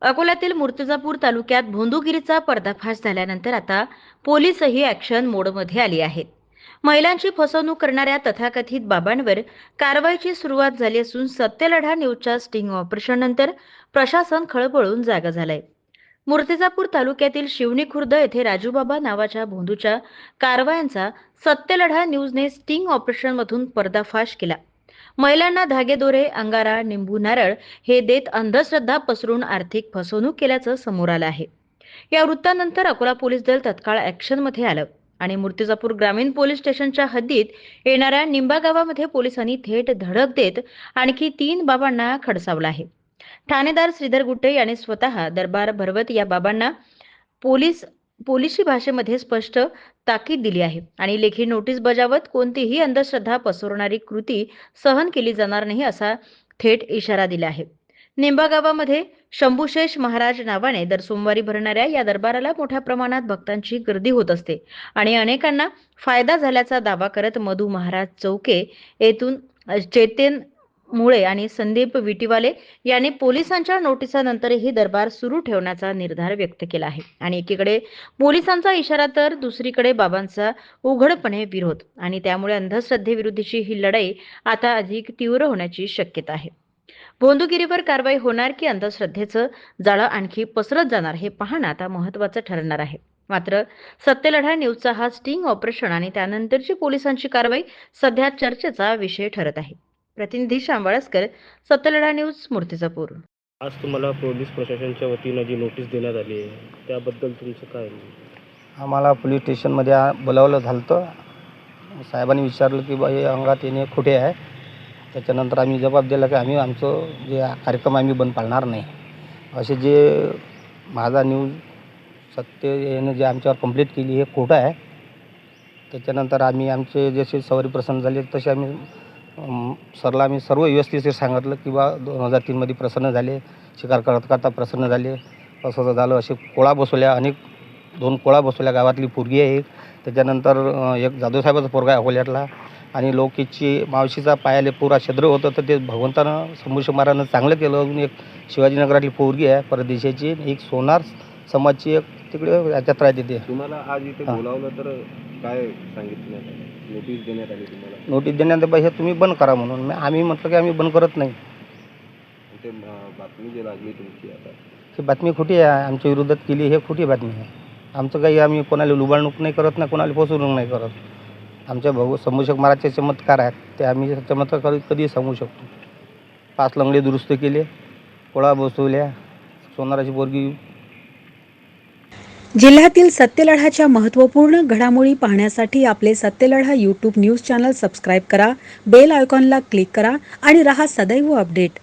अकोल्यातील मूर्तिजापूर तालुक्यात भोंदूगिरीचा पर्दाफाश झाल्यानंतर आता पोलीसही ॲक्शन मोडमध्ये आली आहेत. महिलांची फसवणूक करणाऱ्या तथाकथित बाबांवर कारवाईची सुरुवात झाली असून सत्यलढा न्यूजच्या स्टिंग ऑपरेशननंतर प्रशासन खळबळून जागा झालंय. मूर्तिजापूर तालुक्यातील शिवणी खुर्द येथे राजूबाबा नावाच्या भोंदूच्या कारवायांचा सत्यलढा न्यूजने स्टिंग ऑपरेशनमधून पर्दाफाश केला. महिलांना धागेदोरे, अंगारा, निंबू नारळ हे देत अंधश्रद्धा पसरून आर्थिक फसवणूक केल्याचं समोर आलं आहे. या वृत्तानंतर अकोला पोलीस दल तत्काळ ॲक्शनमध्ये आलं आणि मूर्तिजापूर ग्रामीण पोलीस स्टेशनच्या हद्दीत येणाऱ्या निंबा गावामध्ये पोलिसांनी थेट धडक देत आणखी 3 बाबांना खडसावलं आहे. ठाणेदार श्रीधर गुट्टे यांनी स्वतः दरबार भरवत या बाबांना पोलिसी भाषेमध्ये स्पष्ट ताकीद दिली आहे आणि लेखी नोटीस बजावत कोणतीही अंधश्रद्धा पसरवणारी कृती सहन केली जाणार नाही असा थेट इशारा दिला आहे. निंबा गावामध्ये शंभूशेष महाराज नावाने दर सोमवारी भरणाऱ्या या दरबाराला मोठ्या प्रमाणात भक्तांची गर्दी होत असते आणि अनेकांना फायदा झाल्याचा दावा करत मधू महाराज चौके येथून चेतन मुळे आणि संदीप विटीवाले यांनी पोलिसांच्या नोटिसानंतरही दरबार सुरू ठेवण्याचा निर्धार व्यक्त केला आहे. आणि एकीकडे पोलिसांचा इशारा तर दुसरीकडे बाबांचा उघडपणे विरोध आणि त्यामुळे अंधश्रद्धेविरुद्धची ही लढाई आता अधिक तीव्र होण्याची शक्यता आहे. भोंदूगिरीवर कारवाई होणार की अंधश्रद्धेचं जाळं आणखी पसरत जाणार हे पाहणं आता महत्त्वाचं ठरणार आहे. मात्र सत्यलढा न्यूजचा हा स्टिंग ऑपरेशन आणि त्यानंतरची पोलिसांची कारवाई सध्या चर्चेचा विषय ठरत आहे. प्रतिनिधी श्याम वाळस्कर, सत्यलढा न्यूज, मूर्तिजापूर. आज तुम्हाला पोलीस प्रशासनाच्या वतीनं जी नोटीस देण्यात आली आहे त्याबद्दल तुमचं काय? आम्हाला पोलीस स्टेशनमध्ये बोलावलं झालं होतं. साहेबांनी विचारलं की बा हे अंगात येणे खोटे आहे. त्याच्यानंतर आम्ही जबाब दिला की आम्ही आमचं जे कार्यक्रम आम्ही बंद पाडणार नाही. असे जे माझा न्यूज सत्य याने जे आमच्यावर कंप्लेंट केली हे खोटं आहे. त्याच्यानंतर आम्ही आमचे जसे सवारी प्रसन्न झाले तसे आम्ही सरला आम्ही सर्व व्यवस्थित सांगितलं की बा 2003मध्ये प्रसन्न झाले, शिकार करता प्रसन्न झाले, असं झालं. असे कोळा बसवल्या, अनेक 2 कोळा बसवल्या. गावातली पोरगी आहे एक, त्याच्यानंतर एक जाधवसाहेबाचा पोरगा आहे अकोल्यातला आणि लोकीची मावशीचा पायाले पुरा छद्र होतं तर ते भगवंतानं शंभूशे महाराजांनं चांगलं केलं. अजून एक शिवाजीनगरातली पोरगी आहे परदेशाची, एक सोनार समाजची एक तिकडे याच्यात राहते. ते तुम्हाला आज इथे बोलावलं तर काय सांगितलं? नोटीस देण्यात आली तुम्हाला? नोटीस देण्यात हे तुम्ही बंद करा म्हणून. आम्ही म्हटलं की आम्ही बंद करत नाही. ते बातमी जी लागली तुमची आता ही बातमी खोटी आहे. आमच्या विरोधात केली हे खोटी बातमी आहे. आमचं काही आम्ही कोणाला लुबाडणूक नाही करत, ना कोणाला फसवणूक नाही करत. आमच्या शंभूशेष महाराजचे चमत्कार आहेत ते आम्ही चमत्कार कधी सांगू शकतो. 5 लंगडे दुरुस्त केले, कोळा बसवल्या, सोनाराची पोरगी. जिल्ह्यातील सत्यलढाच्या महत्त्वपूर्ण घडामोडी पाहण्यासाठी आपले Satyaladha YouTube news channel subscribe करा, बेल आयकॉनला क्लिक करा आणि रहा सदैव अपडेट.